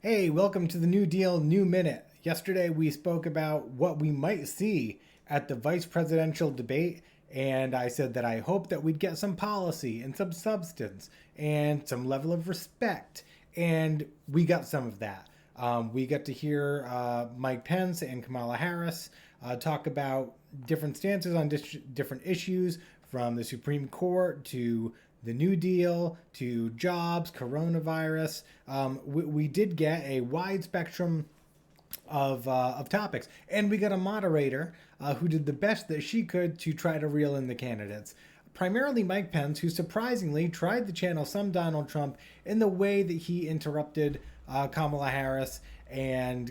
Hey, welcome to the New Deal New Minute. Yesterday we spoke about what we might see at the vice presidential debate, and I said that I hope that we'd get some policy and some substance and some level of respect, and we got some of that. We got to hear Mike Pence and Kamala Harris talk about different stances on different issues, from the Supreme Court to the New Deal to jobs, coronavirus. We did get a wide spectrum of topics, and we got a moderator who did the best that she could to try to reel in the candidates. Primarily Mike Pence, who surprisingly tried to channel some Donald Trump in the way that he interrupted Kamala Harris and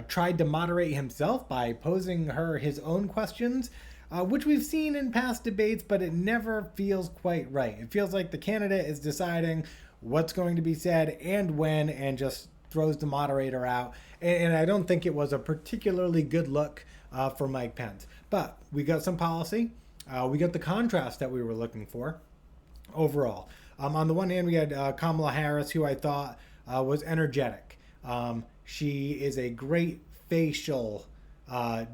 tried to moderate himself by posing her his own questions, which we've seen in past debates, but it never feels quite right. It feels like the candidate is deciding what's going to be said and when, and just throws the moderator out. And I don't think it was a particularly good look for Mike Pence. But we got some policy. We got the contrast that we were looking for overall. On the one hand, we had Kamala Harris, who I thought was energetic. She is a great facial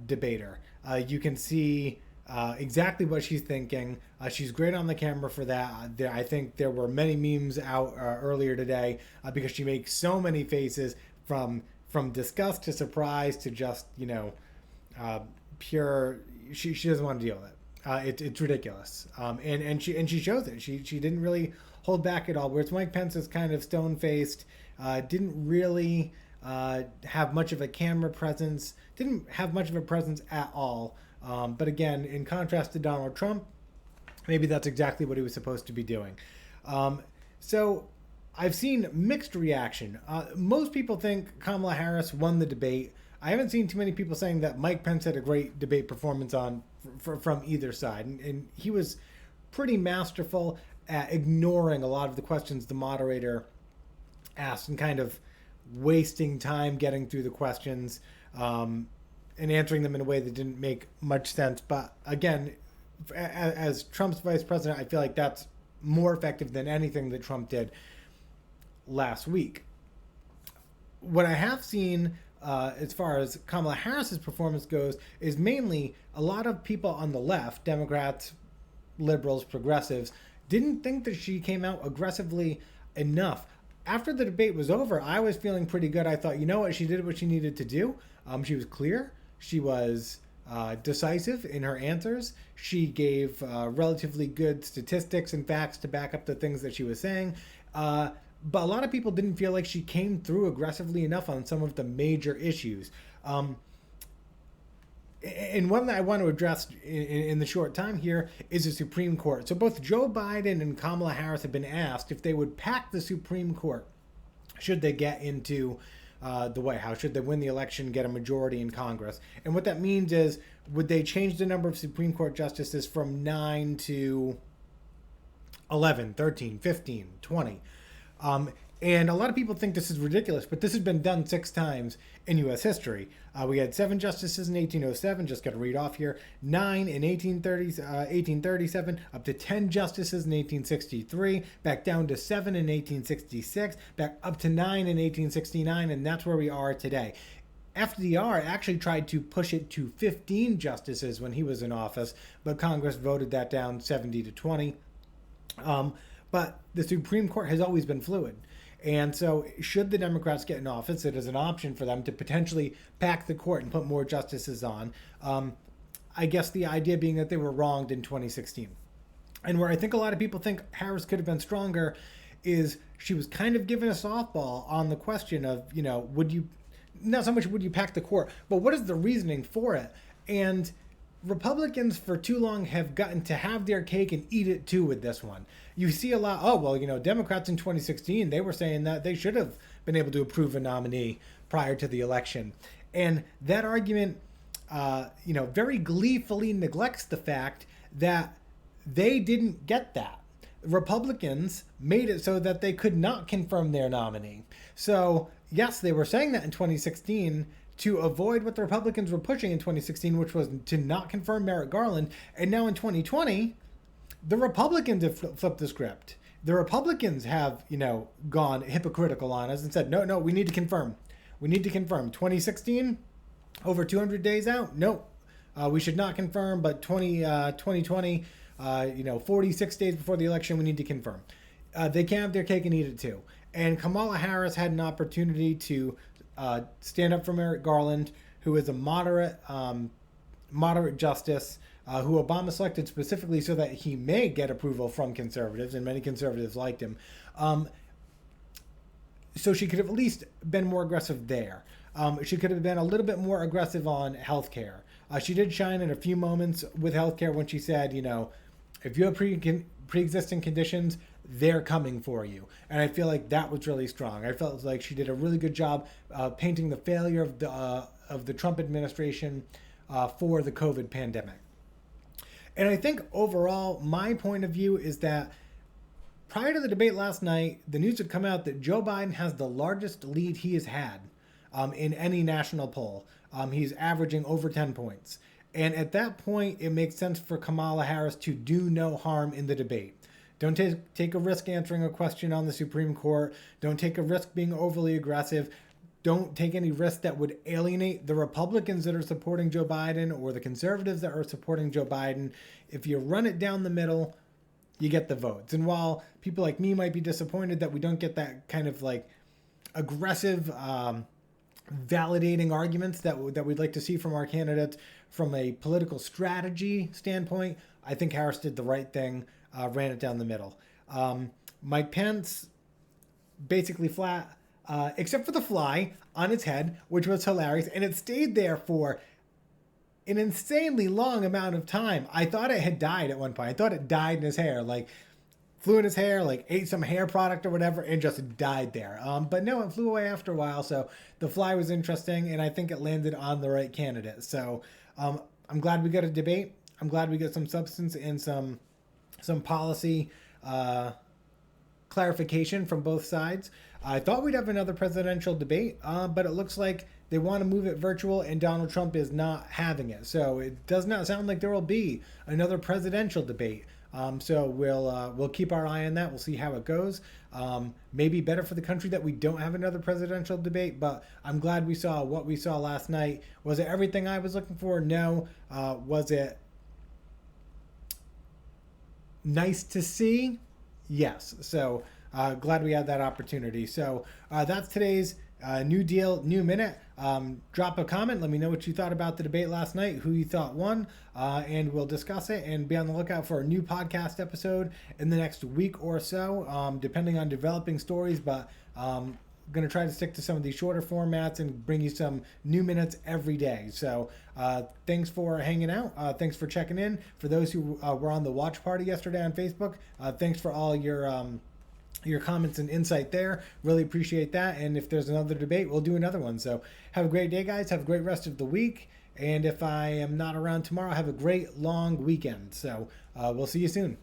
debater. You can see exactly what she's thinking. She's great on the camera for that. I think there were many memes out earlier today because she makes so many faces, from disgust to surprise to just pure. She doesn't want to deal with it. It's ridiculous. And she shows it. She didn't really hold back at all. Whereas Mike Pence is kind of stone faced, didn't really have much of a camera presence, didn't have much of a presence at all. But again, in contrast to Donald Trump, maybe that's exactly what he was supposed to be doing. So I've seen mixed reaction. Most people think Kamala Harris won the debate. I haven't seen too many people saying that Mike Pence had a great debate performance from either side. And he was pretty masterful at ignoring a lot of the questions the moderator asked and kind of wasting time getting through the questions and answering them in a way that didn't make much sense. But again, as Trump's vice president, I feel like that's more effective than anything that Trump did last week. What I have seen as far as Kamala Harris's performance goes is mainly a lot of people on the left, Democrats, liberals, progressives, didn't think that she came out aggressively enough. After the debate was over, I was feeling pretty good. I thought, you know what, she did what she needed to do. She was clear. She was decisive in her answers. She gave relatively good statistics and facts to back up the things that she was saying. But a lot of people didn't feel like she came through aggressively enough on some of the major issues. And one that I want to address in the short time here is the Supreme Court. So both Joe Biden and Kamala Harris have been asked if they would pack the Supreme Court should they get into the White House, should they win the election, get a majority in Congress. And what that means is, would they change the number of Supreme Court justices from 9 to 11, 13, 15, 20? And a lot of people think this is ridiculous, but this has been done 6 times in U.S. history. We had 7 justices in 1807, just got to read off here, 9 in 1837, up to 10 justices in 1863, back down to 7 in 1866, back up to 9 in 1869, and that's where we are today. FDR actually tried to push it to 15 justices when he was in office, but Congress voted that down 70 to 20. But the Supreme Court has always been fluid. And so should the Democrats get in office, it is an option for them to potentially pack the court and put more justices on. I guess the idea being that they were wronged in 2016. And where I think a lot of people think Harris could have been stronger is she was kind of given a softball on the question of, would you, not so much would you pack the court, but what is the reasoning for it? And Republicans for too long have gotten to have their cake and eat it too with this one. You see a lot, Democrats in 2016, they were saying that they should have been able to approve a nominee prior to the election. And that argument, very gleefully neglects the fact that they didn't get that. Republicans made it so that they could not confirm their nominee. So, yes, they were saying that in 2016 to avoid what the Republicans were pushing in 2016, which was to not confirm Merrick Garland. And now in 2020, the Republicans have flipped the script. The Republicans have, gone hypocritical on us and said, no, we need to confirm. We need to confirm. 2016, over 200 days out? No, we should not confirm, but 2020, 46 days before the election, we need to confirm. They can have their cake and eat it too. And Kamala Harris had an opportunity to stand up for Merrick Garland, who is a moderate justice, who Obama selected specifically so that he may get approval from conservatives, and many conservatives liked him. So she could have at least been more aggressive there. She could have been a little bit more aggressive on healthcare. She did shine in a few moments with healthcare when she said, if you have pre-existing conditions, they're coming for you. And I feel like that was really strong. I felt like she did a really good job painting the failure of the Trump administration for the COVID pandemic. And I think overall, my point of view is that prior to the debate last night, the news had come out that Joe Biden has the largest lead he has had in any national poll. He's averaging over 10 points. And at that point, it makes sense for Kamala Harris to do no harm in the debate. Don't take a risk answering a question on the Supreme Court. Don't take a risk being overly aggressive. Don't take any risk that would alienate the Republicans that are supporting Joe Biden or the conservatives that are supporting Joe Biden. If you run it down the middle, you get the votes. And while people like me might be disappointed that we don't get that kind of like aggressive, validating arguments that we'd like to see from our candidates from a political strategy standpoint, I think Harris did the right thing, ran it down the middle. Mike Pence, basically flat, except for the fly on its head, which was hilarious. And it stayed there for an insanely long amount of time. I thought it had died at one point. I thought it died in his hair, like flew in his hair, like ate some hair product or whatever, and just died there. But no, it flew away after a while. So the fly was interesting, and I think it landed on the right candidate. So I'm glad we got a debate. I'm glad we got some substance and some policy clarification from both sides. I thought we'd have another presidential debate, but it looks like they want to move it virtual, and Donald Trump is not having it. So it does not sound like there will be another presidential debate. So we'll keep our eye on that. We'll see how it goes. Maybe better for the country that we don't have another presidential debate, but I'm glad we saw what we saw last night. Was it everything I was looking for? No. Was it nice to see? Yes. So glad we had that opportunity. So that's today's New Deal, New Minute. Drop a comment. Let me know what you thought about the debate last night, who you thought won, and we'll discuss it and be on the lookout for a new podcast episode in the next week or so, depending on developing stories. But I'm going to try to stick to some of these shorter formats and bring you some new minutes every day. So thanks for hanging out. Thanks for checking in. For those who were on the watch party yesterday on Facebook, thanks for all your comments and insight there. Really appreciate that. And if there's another debate, we'll do another one. So have a great day, guys. Have a great rest of the week. And if I am not around tomorrow, have a great long weekend. So we'll see you soon.